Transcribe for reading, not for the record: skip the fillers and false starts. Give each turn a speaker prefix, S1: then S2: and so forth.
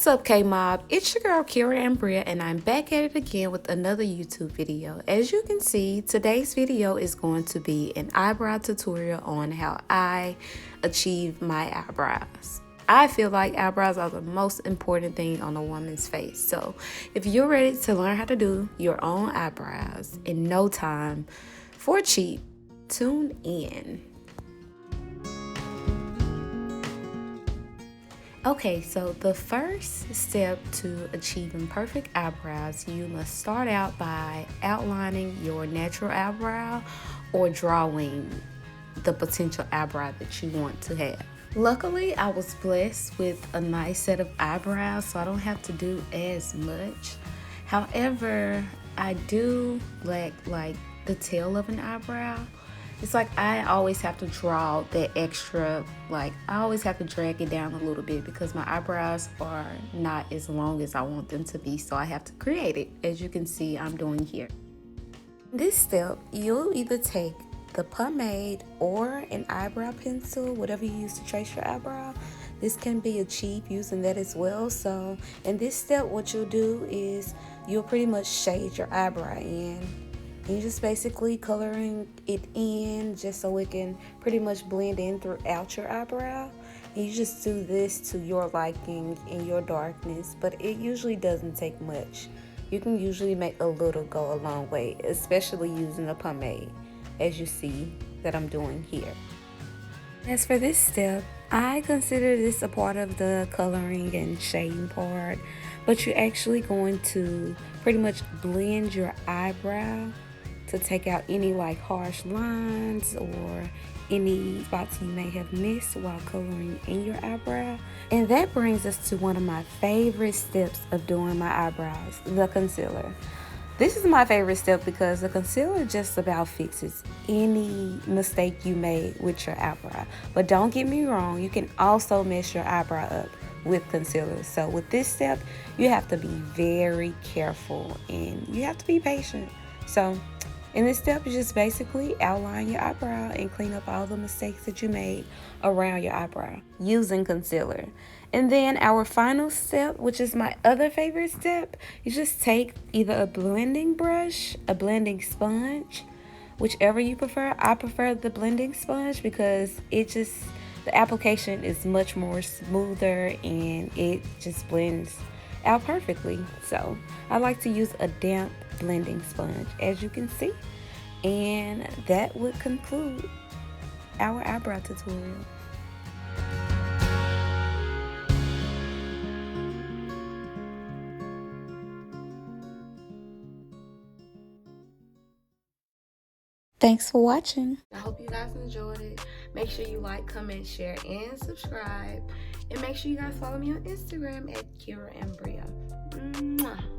S1: What's up, K-Mob? It's your girl, Kira and Bria, and I'm back at it again with another YouTube video. As you can see, today's video is going to be an eyebrow tutorial on how I achieve my eyebrows. I feel like eyebrows are the most important thing on a woman's face. So if you're ready to learn how to do your own eyebrows in no time for cheap, tune in. Okay, so the first step to achieving perfect eyebrows, you must start out by outlining your natural eyebrow or drawing the potential eyebrow that you want to have. Luckily, I was blessed with a nice set of eyebrows, so I don't have to do as much. However, I do lack like the tail of an eyebrow. It's like I always have to draw that extra, like I always have to drag it down a little bit because my eyebrows are not as long as I want them to be, so I have to create it, as you can see I'm doing here. This step, you'll either take the pomade or an eyebrow pencil, whatever you use to trace your eyebrow. This can be achieved using that as well. So in this step, what you'll do is you'll pretty much shade your eyebrow in. You're just basically coloring it in just so it can pretty much blend in throughout your eyebrow. And you just do this to your liking and your darkness, but it usually doesn't take much. You can usually make a little go a long way, especially using a pomade, as you see that I'm doing here. As for this step, I consider this a part of the coloring and shading part, but you're actually going to pretty much blend your eyebrow to take out any like harsh lines or any spots you may have missed while coloring in your eyebrow. And that brings us to one of my favorite steps of doing my eyebrows, the concealer. This is my favorite step because the concealer just about fixes any mistake you made with your eyebrow. But don't get me wrong, you can also mess your eyebrow up with concealer. So with this step, you have to be very careful and you have to be patient. So in this step, you just basically outline your eyebrow and clean up all the mistakes that you made around your eyebrow using concealer. And then our final step, which is my other favorite step, you just take either a blending brush, a blending sponge, whichever you prefer. I prefer the blending sponge because the application is much more smoother and it just blends out perfectly. So I like to use a damp blending sponge, as you can see. And that would conclude our eyebrow tutorial. Thanks for watching. I hope you guys enjoyed it. Make sure you like, comment, share, and subscribe. And make sure you guys follow me on Instagram at Kira and Bria. Mwah.